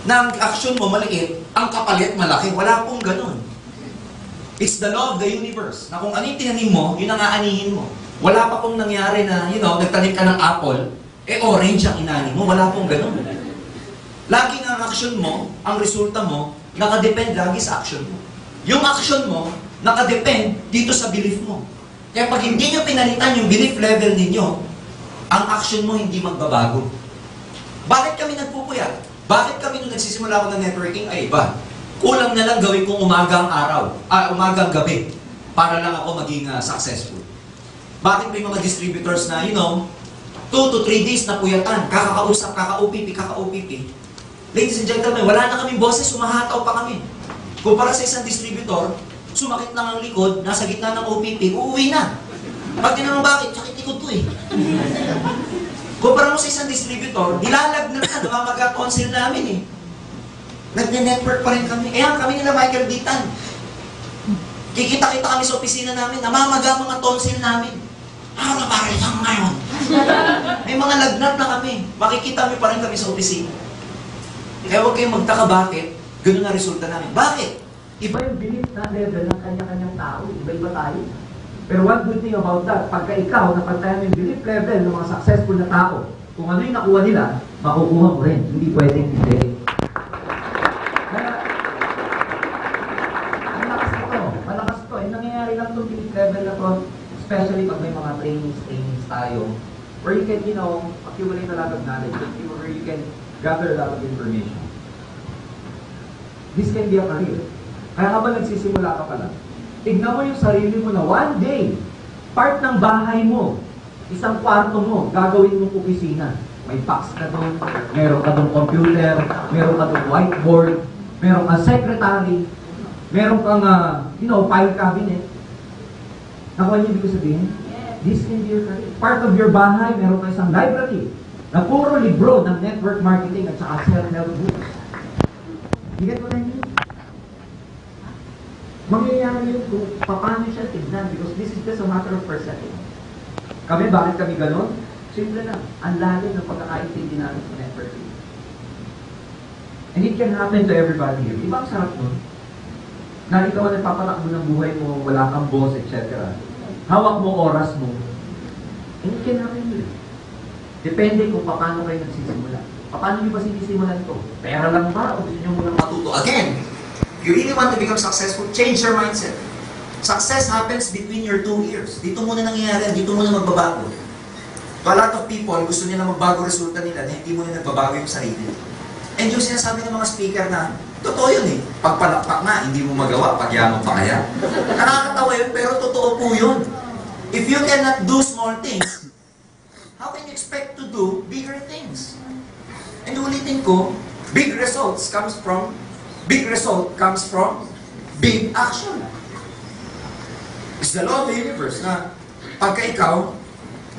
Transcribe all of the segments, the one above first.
na ang action mo maliit, ang kapalit malaki. Wala pong ganun. It's the law of the universe, na kung ano yung tinanim mo, yun ang aanihin mo. Wala pa pong nangyari na, nagtanim ka ng apple, orange ang inanin mo. Wala pong ganun. Lagi ang action mo, ang resulta mo, nakadepend lagi sa action mo. Yung action mo, nakadepend dito sa belief mo. Kaya pag hindi nyo pinalitan yung belief level ninyo, ang action mo hindi magbabago. Bakit kami nagpupuyat? Bakit kami nung nagsisimula ako ng networking ay iba? Kulang na lang gawin kong umaga ang araw, umaga ang gabi, para lang ako maging successful. Bakit may mga distributors na, 2 to 3 days na puyatan, kakakausap, kaka-OPP. Ladies and gentlemen, wala na kaming boses, sumahataw pa kami. Kumpara sa isang distributor, sumakit lang ang likod, nasa gitna ng OPP, uuwi na. Pag tinanong bakit, sakit likod ko eh. Kumpara mo sa isang distributor, nilalagnan na, namamaga tonsil namin eh. Nagne-network pa rin kami. Ayan, kami nila Michael Ditan. Kikita-kita kami sa opisina namin, namamaga mga tonsil namin. Napaparin lang ngayon. May mga lagnat na kami. Makikita pa rin kami sa opisina. Kaya huwag kayong magtaka bakit, ganun na resulta namin. Bakit? Iba yung belief na level ng kanya-kanyang tao. Iba-iba tayo. Pero one good thing about that, pagka ikaw, napagtayan mo yung belief level ng mga successful na tao, kung ano yung nakuha nila, makukuha mo rin. Hindi pwedeng hindi. Kaya, malakas ito. Nangyayari lang itong belief level na to, especially pag may mga trainings tayo, where you can, accumulate a lot of knowledge, where you can gather a lot of information. This can be a career. Kaya habang nagsisimula ka pala, tignan mo yung sarili mo na one day, part ng bahay mo, isang kwarto mo, gagawin mong opisina. May box ka doon, meron ka doon computer, meron ka doon whiteboard, meron kang secretary, meron kang, file cabinet. Nakuha niyo ibig ko sabihin? This can be your career. Part of your bahay, meron ka isang library na puro libro ng network marketing at saka self-help books. You get what I mean? Mangyayari yun kung paano siya tignan because this is just a matter of perception. Kami, bakit kami ganon? Simple lang. Ang lalim ng pagkakaintindi namin sa networking. And it can happen to everybody here. Di ba ang sarap nun? Na ikaw ang nagpapatakbo ng buhay mo, wala kang boss, etc. Hawak mo oras mo. And it can happen here. Depende kung paano kayo nagsisimula. Paano nyo ba sinisimulan ito? Pera lang ba? O gusto nyo munang matuto? Again, if you really want to become successful, change your mindset. Success happens between your 2 ears. Dito muna nangyayari, dito muna magbabago. To a lot of people, gusto nila magbago resulta nila na hindi muna nagbabago yung sarili. And yung sinasabi ng mga speaker na, totoo yun eh. Pag palakpak nga, hindi mo magawa, pagyaman pa kaya. Nakakatawa yun, pero totoo po yun. If you cannot do small things, how can you expect to do bigger things? And ulitin ko, big result comes from big action. It's the law of the universe na pagka ikaw,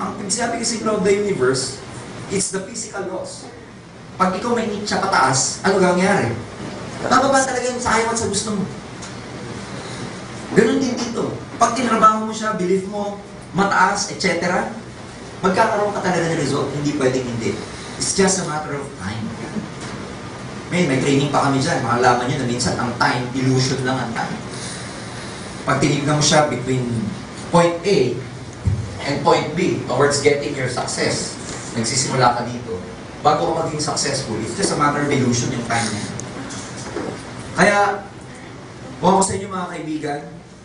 ang sinabi kasi law of the universe, it's the physical laws. Pag ikaw may need siya pataas, ano gangyari? Bababa talaga yung sa ayaw at sa gusto mo. Ganun din dito. Pag tinrabaho mo siya, belief mo, mataas, etc., magkakaroon ka talaga ng result. Hindi pwedeng hindi. It's just a matter of time. May training pa kami dyan. Makalaman nyo na minsan ang time, illusion lang ang time. Pag tinignan mo siya between point A and point B towards getting your success, nagsisimula ka dito, bago ka maging successful, it's just a matter of illusion yung time niya. Kaya, kung ako sa inyo mga kaibigan,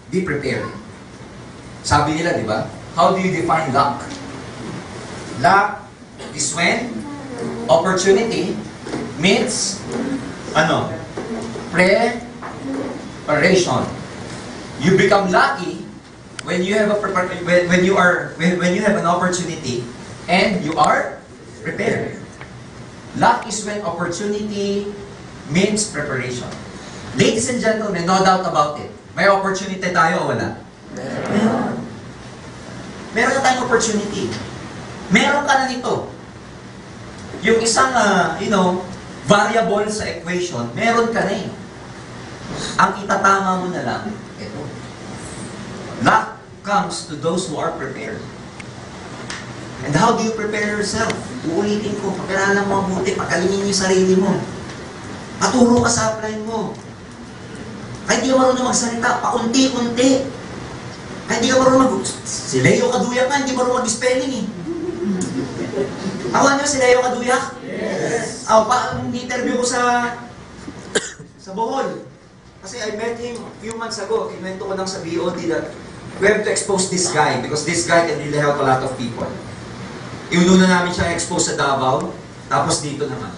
be prepared. Sabi nila, di ba? How do you define luck? Luck is when opportunity meets preparation. You become lucky when you have when you have an opportunity and you are prepared. Luck is when opportunity meets preparation. Ladies and gentlemen, no doubt about it. May opportunity tayo o wala? Meron. Meron na tayong opportunity. Meron ka na nito. Yung isang, variable sa equation, meron ka na eh. Ang itatama mo na lang, ito. Luck comes to those who are prepared. And how do you prepare yourself? Uulitin ko, pagkaralan mo mabuti, pagalingin yung sarili mo. Paturo ka sa upline mo. Kahit di ka marunong magsalita, paunti-unti. Kahit di ka marunong si Leo Kaduyak nga, hindi marunong mag-spelling eh. Ako niyo si Leo Kaduyak? Yes! Interview ko sa Bohol. Kasi I met him a few months ago. Invento ko lang sa BOD that we have to expose this guy because this guy can really help a lot of people. Iununa namin siya expose sa Davao, tapos dito naman.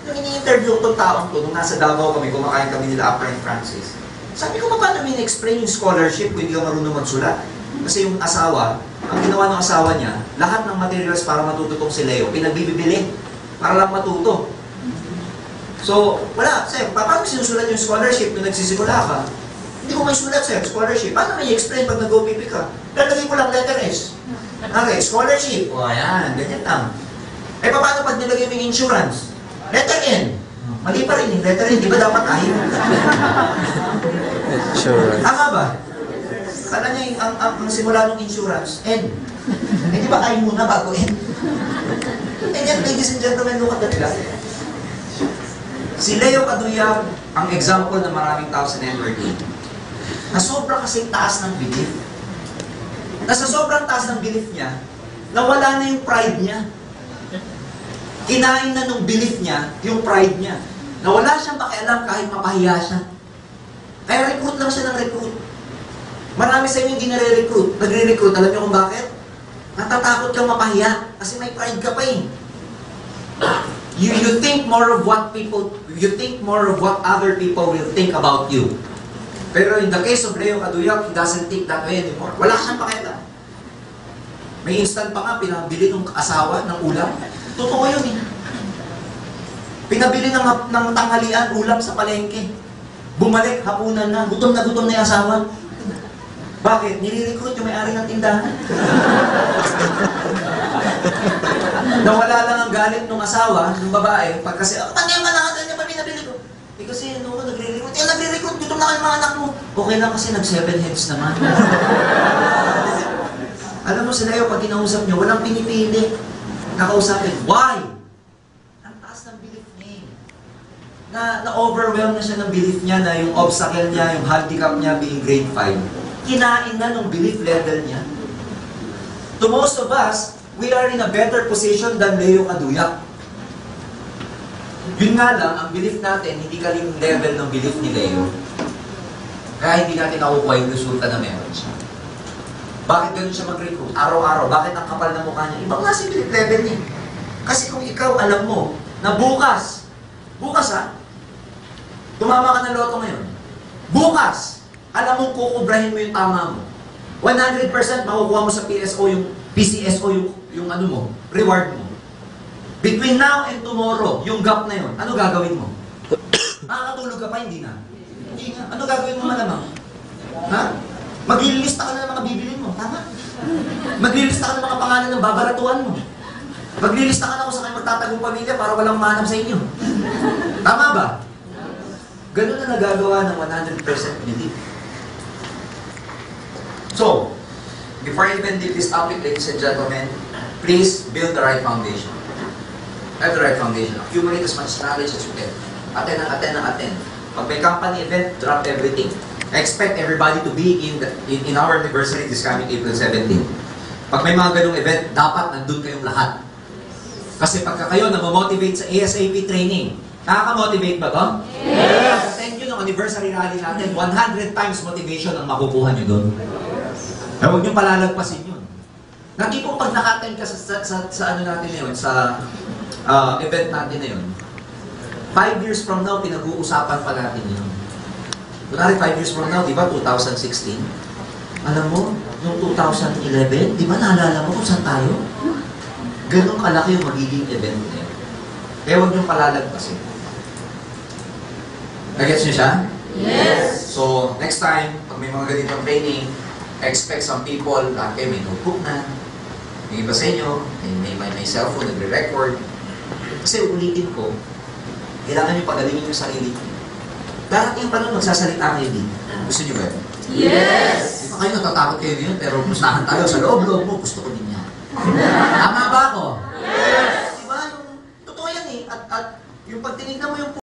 Nung ini-interview ko itong taong to, nung nasa Davao kami, kumakain kami nila Upline Francis. Sabi ko, paano explain yung scholarship kung hindi ka marunong magsulat? Kasi yung asawa, ang ginawa ng asawa niya, lahat ng materials para matuto tong si Leo, pinagbibili para lang matuto. So, wala, sir, paano sinusulat yung scholarship nung nagsisimula ka? Hindi ko may sulat, sir, scholarship. Paano may explain pag nag-OPP ka? Lalagay ko lang letter S. Okay, scholarship. O, ayan, ganyan lang. Eh, paano pag nilagay mo yung insurance? Letter N. Mali pa rin yung letter N. Di ba dapat I? Sure. Tama ba? Kala niya ang simula ng insurance, N. Eh, di ba I muna bago N? Eh, yan, ladies and gentlemen, look at that guy. Si Leo Kaduyak, ang example na maraming tao sa networking, na sobrang kasing taas ng belief. Na sa sobrang taas ng belief niya, nawala na yung pride niya. Kinain na nung belief niya, yung pride niya. Na wala siyang pakialam kahit mapahiya siya. Kaya recruit lang siya ng recruit. Marami sa inyo hindi nare-recruit. Nagre-recruit, alam niyo kung bakit? Natatakot kang mapahiya kasi may pride ka pa eh. You think more of what other people will think about you. Pero in the case of Leo Kaduyak, he doesn't think that way anymore. Wala siyang pakialam. May instant pa nga, pinabili ng asawa ng ulam. Totoo yun eh. Pinabili ng tanghalian, ulam sa palengke. Bumalik, hapunan na yung asawa. Bakit? Nire-recruit yung may-ari ng tindahan. Nawala lang ang galit ng asawa, ng babae, pag kasi, pantay ang anak, ganyan pa pinabili ko. Eh kasi, nagre-recruit. Nagre-recruit, gutom na kayo mga anak mo. Okay lang kasi nag-7 heads naman. Alam mo sila yung pag kinausap nyo, walang pinipili. Nakausapin, why? Ang taas ng belief niya. Na-overwhelm na siya ng belief niya na yung obstacle niya, yung handicap niya being grade 5. Kinain na ng belief level niya. To most of us, we are in a better position than Leo Kaduyak. Yun nga lang, ang belief natin, hindi kaling level ng belief ni Leo. Kaya hindi natin nakukuha yung resulta na meron siya. Bakit ganun siya mag-recruit? Araw-araw. Bakit ang kapal na mukha niya? Ibang klase belief level niya. Kasi kung ikaw alam mo na bukas ha, tumama ka ng loto ngayon. Bukas, alam mong kukubrahin mo yung tama mo. 100% makukuha mo sa PCSO yung ano mo, reward mo. Between now and tomorrow, yung gap na yun, ano gagawin mo? Makakatulog ka pa, hindi na. Hindi nga. Ano gagawin mo malamang? Ha? Maglilista ka na ng mga bibilin mo, tama? Maglilista ka ng mga pangalan ng babaratuan mo. Maglilista ka na kung saan kayo magtatagong pamilya para walang manam sa inyo. Tama ba? Ganun na nagagawa ng 100% belief. So, before I even leave this topic, ladies and gentlemen, please build the right foundation. Have the right foundation. Accumulate as much knowledge as you can. Attend. Pag may company event, drop everything. Expect everybody to be in our anniversary this coming April 17. Pag may mga ganung event, dapat nandun kayong lahat. Kasi pagka kayo na-motivate sa ASAP training, nakaka-motivate ba to? Yes! Thank you ng anniversary rally natin, 100 times motivation ang makukuha nyo doon. Kaya huwag nyo palalagpasin yun. Nakipong pag naka-attend ka sa ano natin na yun, sa event natin na yun, 5 years from now, pinag-uusapan pa natin yun. Kunwari 5 years from now, di ba, 2016? Alam mo, noong 2011, di ba naalala mo kung saan tayo? Ganun kalaki yung magiging event na yun. Kaya huwag niyong palalagpasin. Nagets niyo siya? Yes! So, next time, pag may mga ganitong training, expect some people, may notebook na, may iba sa inyo, may cellphone, nagre-record. Kasi ulitin ko, kailangan niyo pagalingin yung sarili niyo. Darating pa nun, magsasalita kayo din. Gusto niyo ba? Yes! Di ba kayo natatakot kayo din, pero pustahan tayo sa loob-loob mo, gusto ko din yan. Tama ba ako? Yes! Di ba? Totoo yan eh. At yung pag tinignan mo yung